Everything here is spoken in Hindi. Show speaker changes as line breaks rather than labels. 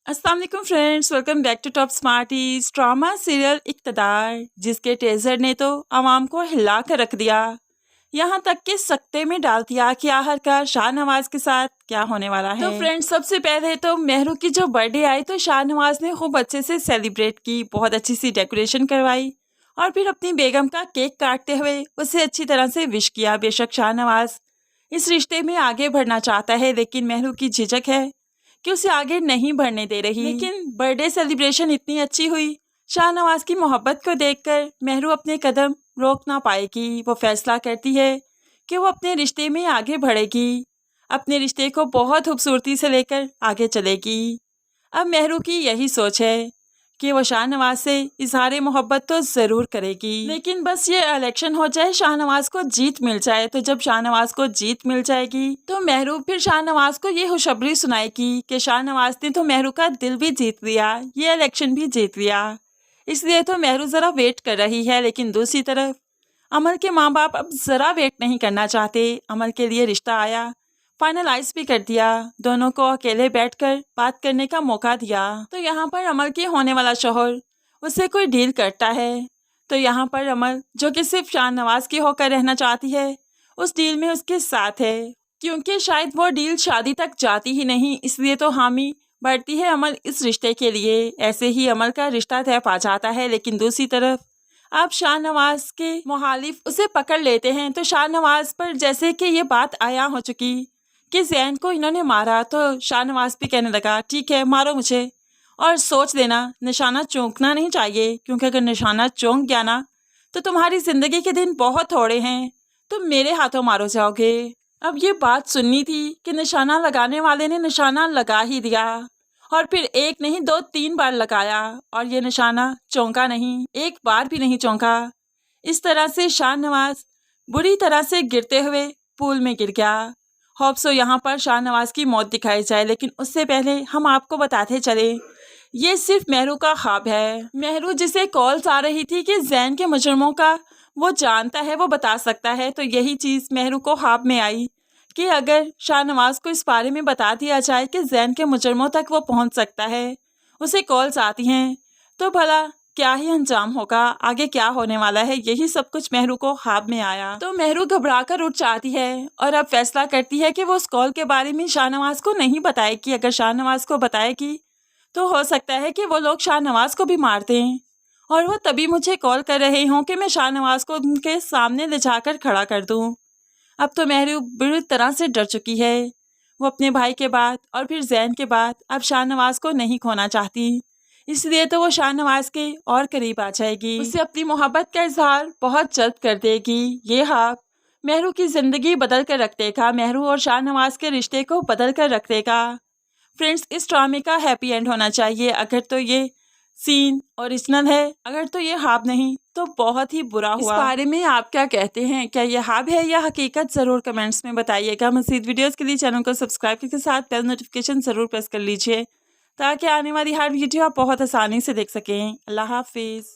अस्सलाम वालेकुम friends, welcome back to top smarties. Drama serial Iqtidaar, जिसके टेजर ने तो आवाम को हिला कर रख दिया, यहाँ तक कि सकते में डाल दिया कि आखिरकार शाहनवाज के साथ क्या होने वाला है। तो फ्रेंड्स, सबसे पहले तो मेहरू की जो बर्थडे आई तो शाहनवाज ने खूब अच्छे से सेलिब्रेट की, बहुत अच्छी सी डेकोरेशन करवाई और फिर अपनी बेगम का केक काटते हुए उसे अच्छी तरह से विश किया। बेशक शाहनवाज इस रिश्ते में आगे बढ़ना चाहता है, लेकिन मेहरू की झिझक है कि उसे आगे नहीं बढ़ने दे रही। लेकिन बर्थडे सेलिब्रेशन इतनी अच्छी हुई, शाहनवाज की मोहब्बत को देखकर मेहरू अपने कदम रोक ना पाएगी। वो फैसला करती है कि वो अपने रिश्ते में आगे बढ़ेगी, अपने रिश्ते को बहुत खूबसूरती से लेकर आगे चलेगी। अब मेहरू की यही सोच है कि वो शाहनवाज से इजहार मोहब्बत तो ज़रूर करेगी, लेकिन बस ये इलेक्शन हो जाए, शाहनवाज को जीत मिल जाए। तो जब शाहनवाज को जीत मिल जाएगी तो मेहरू फिर शाहनवाज को ये खुशखबरी सुनाएगी कि शाहनवाज ने तो मेहरू का दिल भी जीत लिया, ये इलेक्शन भी जीत लिया। इसलिए तो मेहरू ज़रा वेट कर रही है। लेकिन दूसरी तरफ अमर के माँ बाप अब ज़रा वेट नहीं करना चाहते। अमर के लिए रिश्ता आया, फाइनलाइज भी कर दिया, दोनों को अकेले बैठकर बात करने का मौका दिया। तो यहाँ पर अमर के होने वाला शौहर उससे कोई डील करता है, तो यहाँ पर अमर जो कि सिर्फ शाहनवाज की होकर रहना चाहती है, उस डील में उसके साथ है, क्योंकि शायद वो डील शादी तक जाती ही नहीं, इसलिए तो हामी बढ़ती है अमर इस रिश्ते के लिए। ऐसे ही अमर का रिश्ता तय पा जाता है। लेकिन दूसरी तरफ अब शाहनवाज के मुखालिफ उसे पकड़ लेते हैं। तो शाहनवाज पर जैसे कि ये बात आया हो चुकी कि ज़ैन को इन्होंने मारा, तो शाहनवाज भी कहने लगा ठीक है मारो मुझे, और सोच लेना निशाना चौंकना नहीं चाहिए, क्योंकि अगर निशाना चौंक गया ना तो तुम्हारी ज़िंदगी के दिन बहुत थोड़े हैं, तुम मेरे हाथों मारो जाओगे। अब ये बात सुननी थी कि निशाना लगाने वाले ने निशाना लगा ही दिया, और फिर एक नहीं 2-3 बार लगाया, और ये निशाना चौंका नहीं, एक बार भी नहीं चौंका। इस तरह से शाहनवाज बुरी तरह से गिरते हुए पूल में गिर गया। होप सो यहाँ पर शाहनवाज की मौत दिखाई जाए, लेकिन उससे पहले हम आपको बताते चले ये सिर्फ मेहरू का ख्वाब है। मेहरू जिसे कॉल्स आ रही थी कि ज़ैन के मुजरिमों का वो जानता है, वो बता सकता है, तो यही चीज़ मेहरू को ख्वाब में आई कि अगर शाहनवाज को इस बारे में बता दिया जाए कि ज़ैन के मुजरिमों तक वो पहुंच सकता है, उसे कॉल्स आती हैं, तो भला क्या ही अंजाम होगा, आगे क्या होने वाला है, यही सब कुछ मेहरू को ख्वाब में आया। तो मेहरू घबराकर उठ जाती है और अब फैसला करती है कि वो उस कॉल के बारे में शाहनवाज को नहीं बताएगी। अगर शाहनवाज को बताएगी तो हो सकता है कि वो लोग शाहनवाज को भी मार दें, और वो तभी मुझे कॉल कर रहे हों कि मैं शाहनवाज को उनके सामने ले जाकर खड़ा कर दूं। अब तो मेहरू बुरी तरह से डर चुकी है। वो अपने भाई के बाद और फिर ज़ैन के बाद अब शाहनवाज को नहीं खोना चाहती, इसलिए तो वो शाहनवाज के और करीब आ जाएगी, उसे अपनी मोहब्बत का इजहार बहुत जल्द कर देगी। ये ख्वाब मेहरू की ज़िंदगी बदल कर रख देगा, मेहरू और शाहनवाज के रिश्ते को बदल कर रख देगा। फ्रेंड्स, इस ड्रामे का हैप्पी एंड होना चाहिए। अगर तो ये सीन ओरिजिनल है, अगर तो ये ख्वाब नहीं तो बहुत ही बुरा हुआ। इस बारे में आप क्या कहते हैं, क्या ये ख्वाब है या हकीकत, ज़रूर कमेंट्स में बताइएगा। मज़ीद वीडियोस के लिए चैनल को सब्सक्राइब के साथ बेल नोटिफिकेशन ज़रूर प्रेस कर लीजिए, ताकि आने वाली हर वीडियो आप बहुत आसानी से देख सकें। अल्लाह हाफिज़।